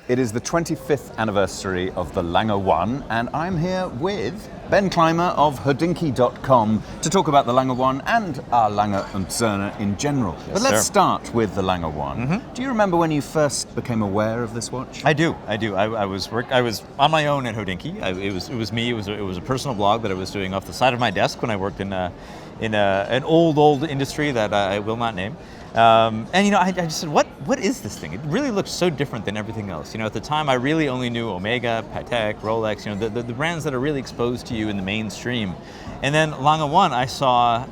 It is the 25th anniversary of the Lange 1, and I'm here with Ben Clymer of Hodinkee.com to talk about the Lange 1 and A.Lange and Söhne in general. Yes, but let's sir. start with the Lange 1. Mm-hmm. Do you remember when you first became aware of this watch? I do. I was on my own at Hodinkee. It was me. It was a personal blog that I was doing off the side of my desk when I worked in an old industry that I will not name. And I just said, what is this thing? It really looks so different than everything else. At the time I really only knew Omega, Patek, Rolex, the brands that are really exposed to you in the mainstream. And then Lange 1 I saw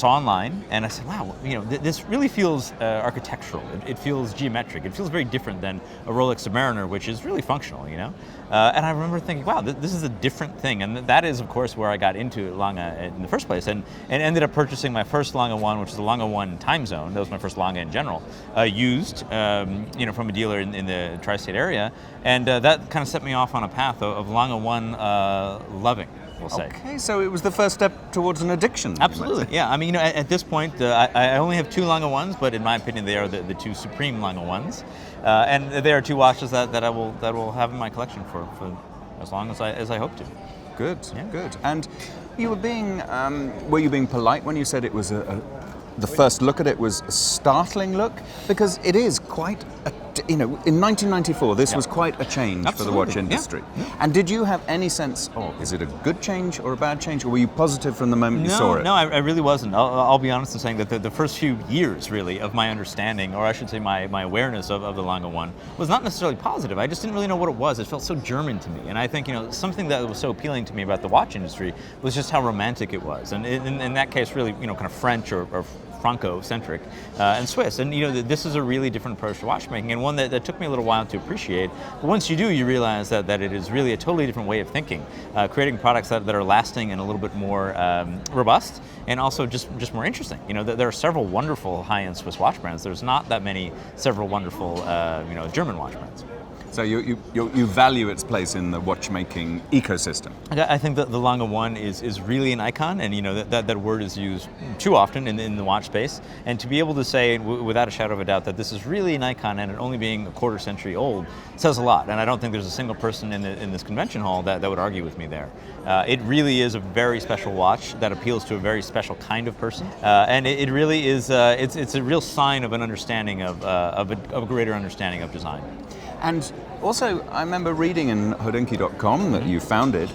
online, and I said, wow, this really feels architectural. It feels geometric. It feels very different than a Rolex Submariner, which is really functional, And I remember thinking, wow, this is a different thing. And that is, of course, where I got into Lange in the first place, and ended up purchasing my first Lange 1, which is the Lange 1 Time Zone. That was my first Lange in general, used, from a dealer in the tri-state area. And that kind of set me off on a path of Lange 1 loving. We'll say. Okay, so it was the first step towards an addiction. Absolutely, yeah. I mean, at this point, I only have two Lange 1s, but in my opinion, they are the two supreme Lange 1s, and they are two watches that I will have in my collection for as long as I hope to. Good, yeah. Good. And you were you being polite when you said it was the first look at it was a startling look? Because it is quite in 1994, this was quite a change for the watch industry. Yeah. And did you have any sense, is it a good change or a bad change, or were you positive from the moment you saw it? No, I really wasn't. I'll be honest in saying that the first few years, really, of my understanding, or I should say my awareness of the Lange 1, was not necessarily positive. I just didn't really know what it was. It felt so German to me. And I think, something that was so appealing to me about the watch industry was just how romantic it was. And in that case, really, kind of French or Franco-centric and Swiss. And this is a really different approach to watchmaking, and one that took me a little while to appreciate. But once you do, you realize that it is really a totally different way of thinking, creating products that are lasting and a little bit more robust, and also just more interesting. There are several wonderful high-end Swiss watch brands. There's not that many several wonderful German watch brands. So you value its place in the watchmaking ecosystem. I think that the Lange 1 is really an icon, and that word is used too often in the watch space. And to be able to say without a shadow of a doubt that this is really an icon, and it only being a quarter century old, says a lot. And I don't think there's a single person in this convention hall that would argue with me there. It really is a very special watch that appeals to a very special kind of person, and it really is. It's a real sign of an understanding of a greater understanding of design. And also, I remember reading in Hodinkee.com that you founded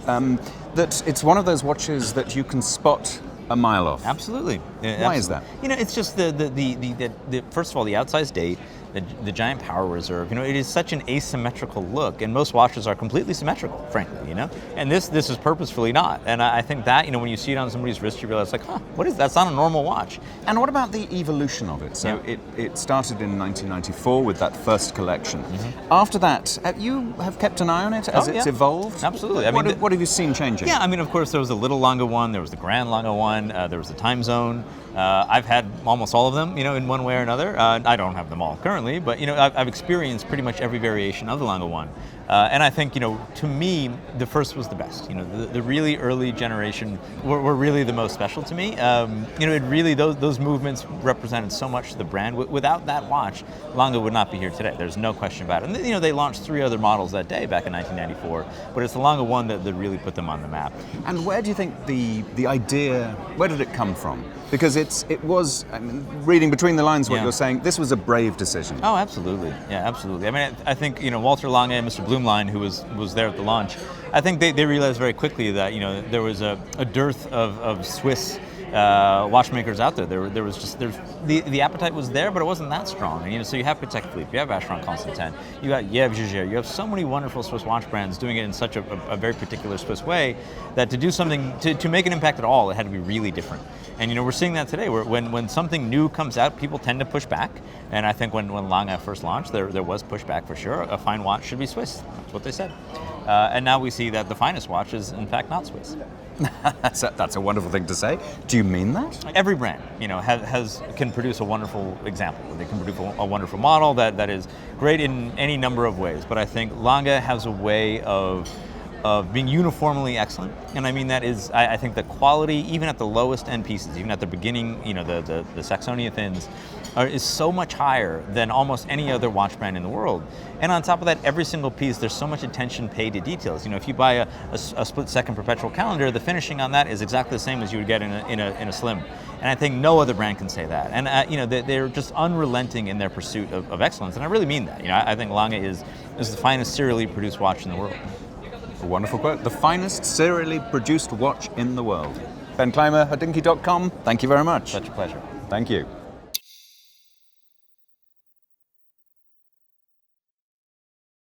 that it's one of those watches that you can spot a mile off. Absolutely. Yeah, Why is that? It's just the first of all, the outsized date, the giant power reserve. It is such an asymmetrical look, and most watches are completely symmetrical, frankly. And this is purposefully not. And I think that when you see it on somebody's wrist, you realize what is that? That's not a normal watch. And what about the evolution of it? So it started in 1994 with that first collection. Mm-hmm. After that, you have kept an eye on it as it's evolved? Absolutely. What have you seen changing? Yeah, of course, there was the little Lange 1, there was the Grand Lange 1, there was the Time Zone. I've had almost all of them, in one way or another. I don't have them all currently, but I've experienced pretty much every variation of the Lange 1. And I think, to me, the first was the best. The really early generation were really the most special to me. It really, those movements represented so much to the brand. Without that watch, Lange would not be here today. There's no question about it. And they launched 3 other models that day back in 1994, but it's the Lange 1 that really put them on the map. And where do you think the idea, where did it come from? Because it was, reading between the lines what you're saying, this was a brave decision. Oh, absolutely. Yeah, absolutely. I think, Walter Lange and Mr. Blumlein, who was there at the launch, I think they realized very quickly that, there was a dearth of Swiss watchmakers out there. The appetite was there, but it wasn't that strong. And, so you have Patek Philippe, you have Vacheron Constantin, you got Yves Jaeger, you have so many wonderful Swiss watch brands doing it in such a very particular Swiss way that to do something, to make an impact at all, it had to be really different. And we're seeing that today, where when something new comes out, people tend to push back. And I think when Lange first launched, there was pushback for sure. A fine watch should be Swiss. That's what they said. And now we see that the finest watch is in fact not Swiss. That's a wonderful thing to say. Do you mean that? Every brand, can produce a wonderful example. They can produce a wonderful model that is great in any number of ways. But I think Lange has a way of of being uniformly excellent, and I mean that is, I think the quality, even at the lowest end pieces, even at the beginning, the Saxonia thins, is so much higher than almost any other watch brand in the world. And on top of that, every single piece, there's so much attention paid to details. If you buy a split-second perpetual calendar, the finishing on that is exactly the same as you would get in a slim. And I think no other brand can say that. And they're just unrelenting in their pursuit of excellence, and I really mean that. I think Lange is the finest serially produced watch in the world. A wonderful quote. The finest serially produced watch in the world. Ben Clymer, Hodinkee.com. Thank you very much. Such a pleasure. Thank you.